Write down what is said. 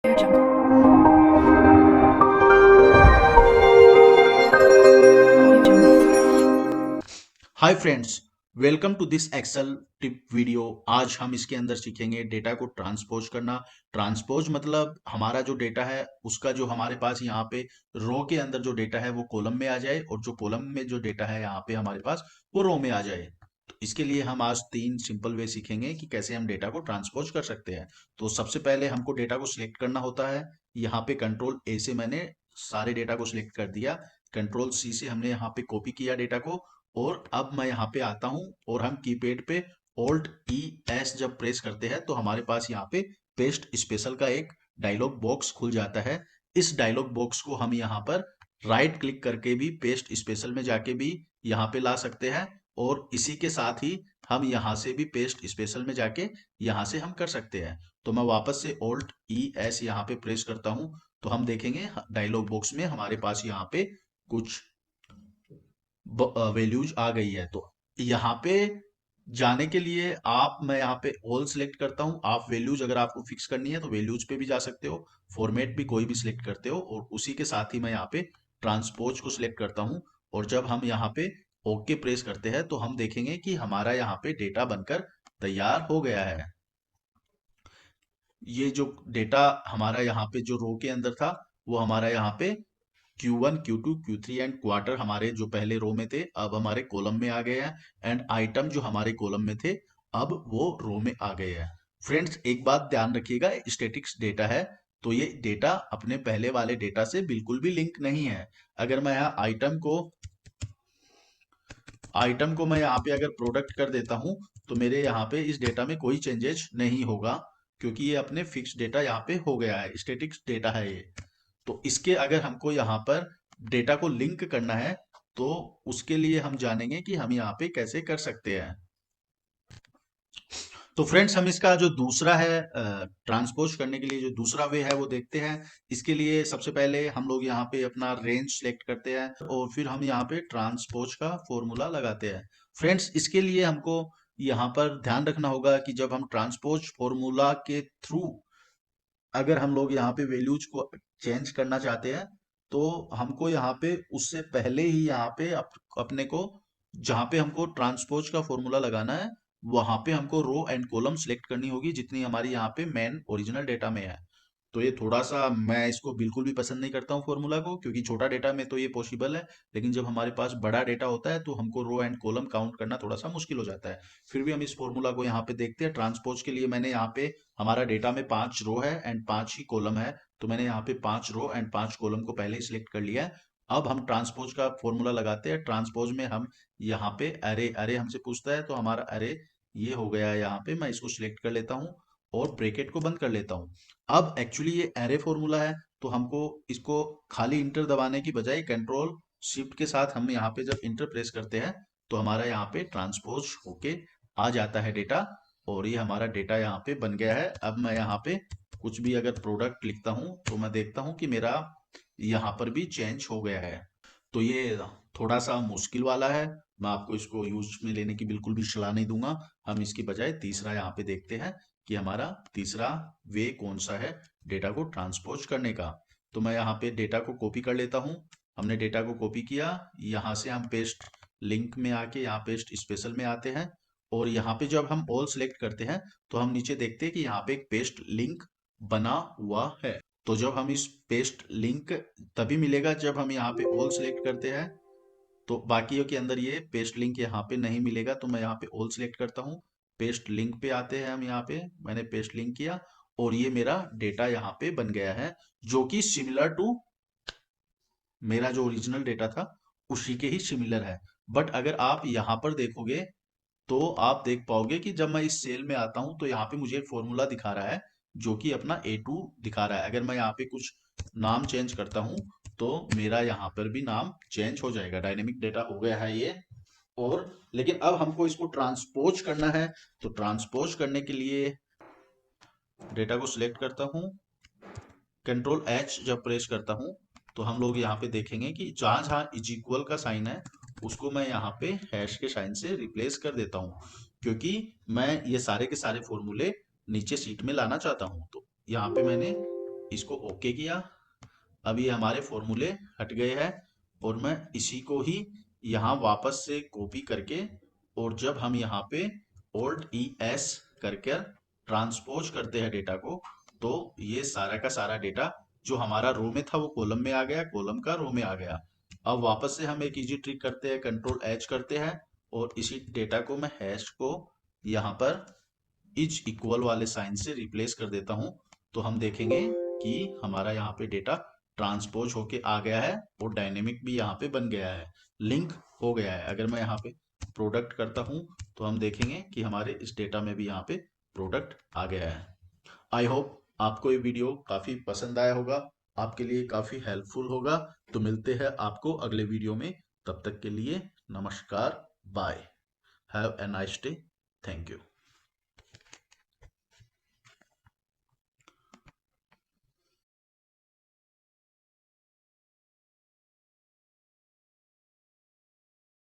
Air Jungle. Audio Jungle. Hi friends, welcome to this Excel tip video. आज हम इसके अंदर सीखेंगे डेटा को ट्रांसपोज करना। ट्रांसपोज मतलब हमारा जो डेटा है उसका जो हमारे पास यहाँ पे रो के अंदर जो डेटा है वो कॉलम में आ जाए और जो कॉलम में जो डेटा है यहाँ पे हमारे पास वो रो में आ जाए। तो इसके लिए हम आज 3 सिंपल वे सीखेंगे कि कैसे हम डेटा को ट्रांसपोज कर सकते हैं। तो सबसे पहले हमको डेटा को सिलेक्ट करना होता है। यहाँ पे कंट्रोल ए से मैंने सारे डेटा को सिलेक्ट कर दिया। कंट्रोल सी से हमने यहाँ पे कॉपी किया डेटा को। और अब मैं यहाँ पे आता हूँ और हम कीपैड पे ऑल्ट ई एस जब प्रेस करते हैं तो हमारे पास यहाँ पे पेस्ट स्पेशल का एक डायलॉग बॉक्स खुल जाता है। इस डायलॉग बॉक्स को हम यहाँ पर राइट क्लिक करके भी पेस्ट स्पेशल में जाके भी यहाँ पे ला सकते हैं और इसी के साथ ही हम यहाँ से भी पेस्ट स्पेशल में जाके यहाँ से हम कर सकते हैं। तो मैं वापस से ऑल्ट ई एस यहाँ पे प्रेस करता हूँ तो हम देखेंगे डायलॉग बॉक्स में हमारे पास यहाँ पे कुछ वैल्यूज आ गई है। तो यहाँ पे जाने के लिए मैं यहाँ पे ऑल सिलेक्ट करता हूँ। आप वैल्यूज अगर आपको फिक्स करनी है तो वैल्यूज पे भी जा सकते हो, फॉर्मेट भी कोई भी सिलेक्ट करते हो और उसी के साथ ही मैं यहाँ पे ट्रांसपोज को सिलेक्ट करता हूँ। और जब हम यहाँ पे ओके प्रेस करते हैं तो हम देखेंगे कि हमारा यहाँ पे डेटा बनकर तैयार हो गया है। ये जो डेटा हमारा यहाँ पे जो रो के अंदर था वो हमारा यहाँ पे Q1, Q2, Q3 and quarter हमारे जो पहले रो में थे अब हमारे कॉलम में आ गए हैं। एंड आइटम जो हमारे कॉलम में थे अब वो रो में आ गए हैं। फ्रेंड्स, एक बात ध्यान रखिएगा, स्टैटिक्स डेटा है तो ये डेटा अपने पहले वाले डेटा से बिल्कुल भी लिंक नहीं है। अगर मैं यहाँ आइटम को मैं यहाँ पे अगर प्रोडक्ट कर देता हूँ तो मेरे यहाँ पे इस डेटा में कोई चेंजेस नहीं होगा क्योंकि ये अपने फिक्स डेटा यहाँ पे हो गया है, स्टैटिक्स डेटा है ये। तो इसके अगर हमको यहाँ पर डेटा को लिंक करना है तो उसके लिए हम जानेंगे कि हम यहाँ पे कैसे कर सकते हैं। तो फ्रेंड्स, हम इसका जो दूसरा है ट्रांसपोज करने के लिए जो दूसरा वे है वो देखते हैं। इसके लिए सबसे पहले हम लोग यहाँ पे अपना रेंज सेलेक्ट करते हैं और फिर हम यहाँ पे ट्रांसपोज का फॉर्मूला लगाते हैं। फ्रेंड्स, इसके लिए हमको यहाँ पर ध्यान रखना होगा कि जब हम ट्रांसपोज फॉर्मूला के थ्रू अगर हम लोग यहाँ पे वैल्यूज को चेंज करना चाहते हैं तो हमको यहाँ पे उससे पहले ही यहाँ पे अपने को जहाँ पे हमको ट्रांसपोज का फॉर्मूला लगाना है वहां पे हमको रो एंड कॉलम सिलेक्ट करनी होगी जितनी हमारी यहाँ पे मेन ओरिजिनल डेटा में है। तो ये थोड़ा सा मैं इसको बिल्कुल भी पसंद नहीं करता हूँ फॉर्मूला को, क्योंकि छोटा डेटा में तो ये पॉसिबल है लेकिन जब हमारे पास बड़ा डेटा होता है तो हमको रो एंड कॉलम काउंट करना थोड़ा सा मुश्किल हो जाता है। फिर भी हम इस फॉर्मूला को यहाँ पे देखते हैं। ट्रांसपोज के लिए मैंने यहाँ पे हमारा डेटा में 5 रो है एंड 5 ही कॉलम है तो मैंने यहाँ पे 5 रो एंड 5 कॉलम को पहले ही सिलेक्ट कर लिया है। अब हम ट्रांसपोज का फॉर्मूला लगाते हैं। ट्रांसपोज में हम यहाँ पे अरे अरे हमसे पूछता है तो हमारा अरे ये हो गया है। यहाँ पे मैं इसको सिलेक्ट कर लेता हूँ और ब्रैकेट को बंद कर लेता हूँ। अब एक्चुअली ये एरे फॉर्मूला है तो हमको इसको खाली इंटर दबाने की बजाय कंट्रोल शिफ्ट के साथ हम यहाँ पे जब इंटर प्रेस करते हैं तो हमारा यहाँ पे ट्रांसपोज होके आ जाता है डेटा। और ये हमारा डेटा यहाँ पे बन गया है। अब मैं यहाँ पे कुछ भी अगर प्रोडक्ट लिखता हूँ तो मैं देखता हूँ कि मेरा यहाँ पर भी चेंज हो गया है। तो ये थोड़ा सा मुश्किल वाला है, मैं आपको इसको यूज में लेने की बिल्कुल भी सलाह नहीं दूंगा। हम इसकी बजाय तीसरा यहाँ पे देखते हैं कि हमारा तीसरा वे कौन सा है डेटा को ट्रांसपोज करने का। तो मैं यहाँ पे डेटा को कॉपी कर लेता हूँ। हमने डेटा को कॉपी किया, यहाँ से हम पेस्ट लिंक में आके यहाँ पेस्ट स्पेशल में आते हैं और यहाँ पे जब हम ऑल सेलेक्ट करते हैं तो हम नीचे देखते हैं कि यहाँ पे एक पेस्ट लिंक बना हुआ है। तो जब हम इस पेस्ट लिंक तभी मिलेगा जब हम यहाँ पे ऑल सेलेक्ट करते हैं। तो बाकियों के अंदर ये पेस्ट लिंक यहाँ पे नहीं मिलेगा तो मैं यहाँ पे ऑल सेलेक्ट करता हूँ। पेस्ट लिंक पे आते हैं हम, यहाँ पे मैंने पेस्ट लिंक किया और ये मेरा डेटा यहाँ पे बन गया है जो कि सिमिलर टू मेरा जो ओरिजिनल डेटा था उसी के ही सिमिलर है। बट अगर आप यहाँ पर देखोगे तो आप देख पाओगे कि जब मैं इस सेल में आता हूं तो यहाँ पे मुझे एक फॉर्मूला दिखा रहा है जो कि अपना A2 दिखा रहा है। अगर मैं यहाँ पे कुछ नाम चेंज करता हूं तो मेरा यहाँ पर भी नाम चेंज हो जाएगा। डायनेमिक डेटा हो गया है ये। और लेकिन अब हमको इसको ट्रांसपोज करना है तो ट्रांसपोज करने के लिए डेटा को सिलेक्ट करता हूँ, कंट्रोल एच जब प्रेस करता हूँ तो हम लोग यहाँ पे देखेंगे कि जहां जहां इज इक्वल का साइन है उसको मैं यहाँ पे हैश के साइन से रिप्लेस कर देता हूँ, क्योंकि मैं ये सारे के सारे फॉर्मूले नीचे सीट में लाना चाहता हूँ। तो यहाँ पे मैंने इसको ओके किया। अब ये हमारे फॉर्मूले हट गए हैं और मैं इसी को ही यहाँ वापस से कॉपी करके, और जब हम यहाँ पे Alt+ES करके ट्रांसपोज करते हैं डेटा को, तो ये सारा का सारा डेटा जो हमारा रो में था वो कॉलम में आ गया, कॉलम का रो में आ गया। अब वापस से हम एक इजी ट्रिक करते हैं, Ctrl+H करते हैं और इसी डेटा को मैं हैश को यहाँ पर इज इक्वल वाले साइन से रिप्लेस कर देता हूं। तो हम देखेंगे कि हमारा यहाँ पे डेटा ट्रांसपोज होके आ गया है और डायनेमिक भी यहाँ पे बन गया है, लिंक हो गया है। अगर मैं यहाँ पे प्रोडक्ट करता हूं तो हम देखेंगे कि हमारे इस डेटा में भी यहाँ पे प्रोडक्ट आ गया है। आई होप आपको ये वीडियो काफी पसंद आया होगा, आपके लिए काफी हेल्पफुल होगा। तो मिलते हैं आपको अगले वीडियो में, तब तक के लिए नमस्कार, bye, have a nice day, thank you.